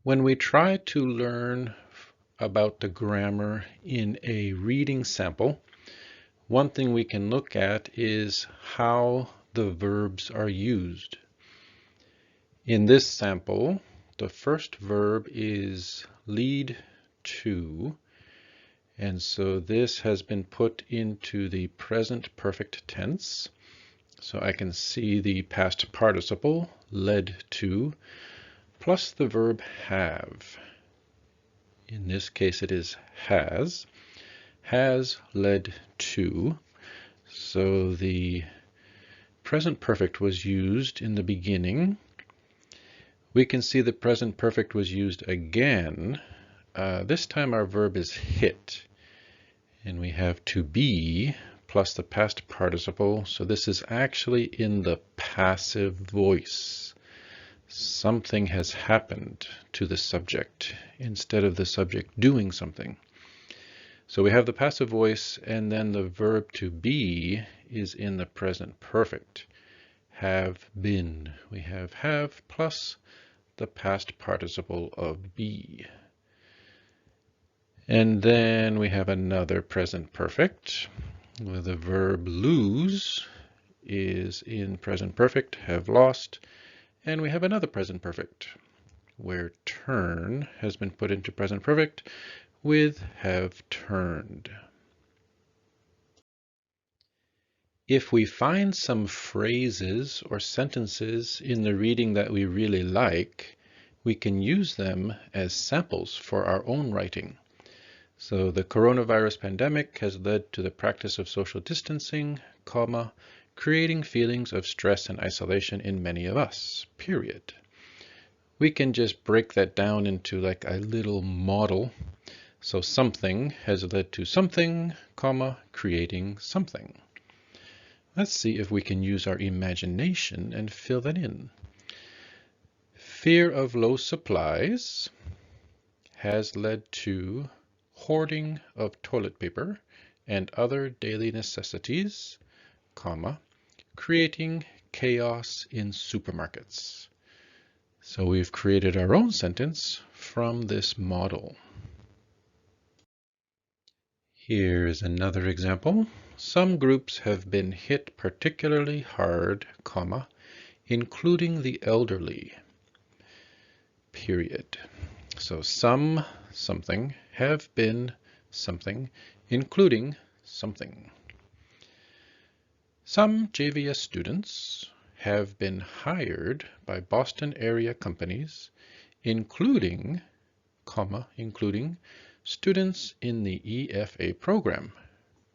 When we try to learn about the grammar in a reading sample, one thing we can look at is how the verbs are used. In this sample, the first verb is lead to, and so this has been put into the present perfect tense. So I can see the past participle, led to, plus the verb have. In this case, it is has led to. So the present perfect was used in the beginning. We can see the present perfect was used again. This time our verb is hit, and we have to be plus the past participle. So this is actually in the passive voice. Something has happened to the subject instead of the subject doing something. So we have the passive voice, and then the verb to be is in the present perfect. Have been. We have plus the past participle of be. And then we have another present perfect where the verb lose is in present perfect, have lost. And we have another present perfect where turn has been put into present perfect with have turned. If we find some phrases or sentences in the reading that we really like, we can use them as samples for our own writing. So the coronavirus pandemic has led to the practice of social distancing, creating feelings of stress and isolation in many of us, period. We can just break that down into like a little model. So something has led to something, creating something. Let's see if we can use our imagination and fill that in. Fear of low supplies has led to hoarding of toilet paper and other daily necessities, creating chaos in supermarkets. So we've created our own sentence from this model. Here's another example. Some groups have been hit particularly hard, including the elderly, period. So something, have been something, including something. Some JVS students have been hired by Boston area companies, including students in the EFA program,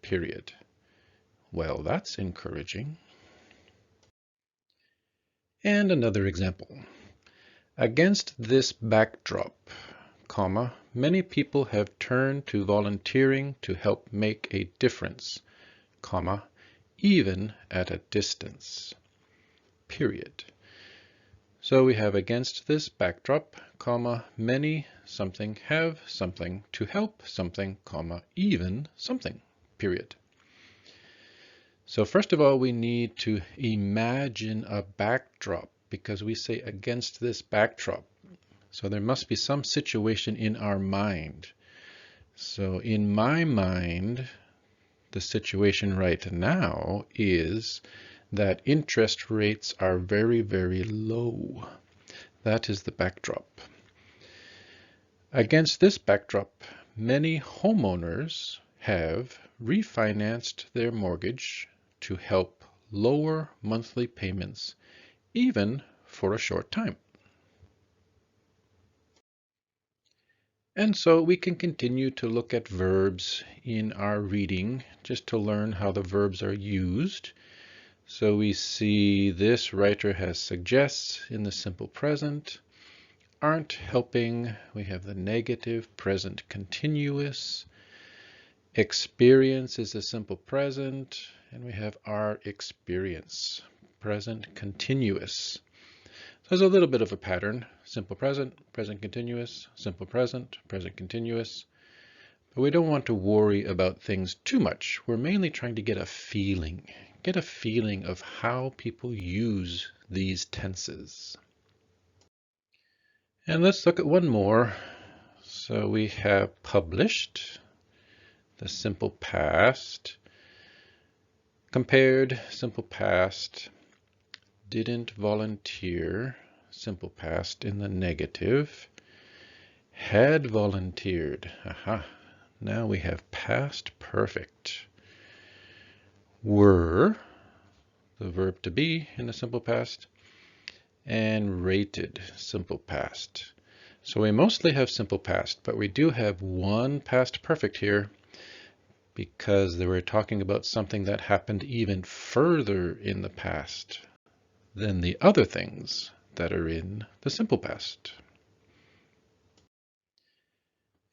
period. Well, that's encouraging. And another example. Against this backdrop, many people have turned to volunteering to help make a difference, even at a distance, period. So we have against this backdrop, many something have something to help something, even something, period. So first of all, we need to imagine a backdrop because we say against this backdrop. So there must be some situation in our mind. So in my mind, the situation right now is that interest rates are very, very low. That is the backdrop. Against this backdrop, many homeowners have refinanced their mortgage to help lower monthly payments, even for a short time. And so we can continue to look at verbs in our reading just to learn how the verbs are used. So we see this writer has suggests in the simple present, aren't helping. We have the negative present continuous. Experience is the simple present, and we have our experience, present continuous. So there's a little bit of a pattern, simple present, present continuous, simple present, present continuous. But we don't want to worry about things too much. We're mainly trying to get a feeling of how people use these tenses. And let's look at one more. So we have published, the simple past, compared, simple past, didn't volunteer, simple past in the negative, had volunteered. Aha. Now we have past perfect. Were, the verb to be in the simple past, and rated, simple past. So we mostly have simple past, but we do have one past perfect here because they were talking about something that happened even further in the past than the other things that are in the simple past.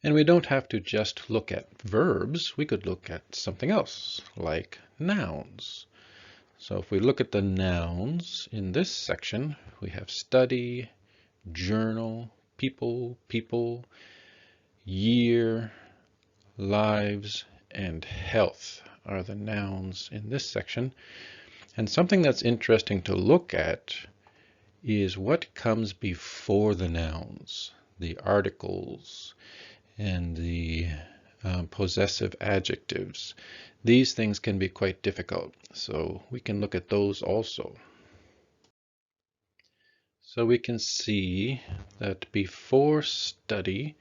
And we don't have to just look at verbs, we could look at something else, like nouns. So if we look at the nouns in this section, we have study, journal, people, year, lives, and health are the nouns in this section. And something that's interesting to look at is what comes before the nouns, the articles, and the possessive adjectives. These things can be quite difficult, so we can look at those also. So we can see that before study,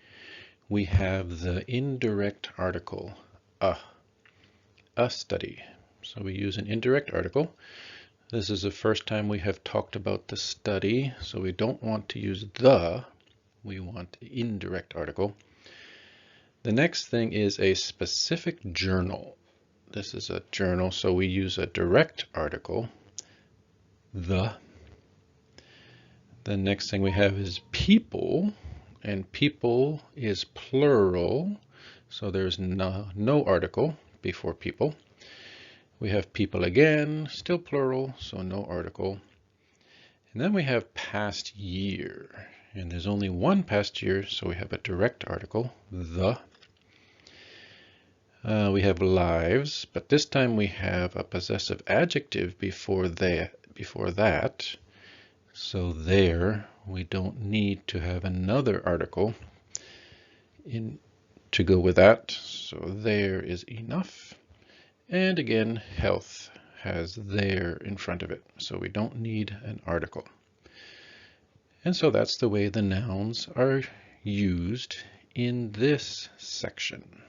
we have the indirect article, a study. So we use an indirect article. This is the first time we have talked about the study, so we don't want to use the, we want the indirect article. The next thing is a specific journal. This is a journal, so we use a direct article, the. The next thing we have is people, and people is plural, so there's no article before people. We have people again, still plural, so no article. And then we have past year, and there's only one past year, so we have a direct article, the. We have lives, but this time we have a possessive adjective before that. So there, we don't need to have another article to go with that. So there is enough. And again, health has there in front of it. So we don't need an article. And so that's the way the nouns are used in this section.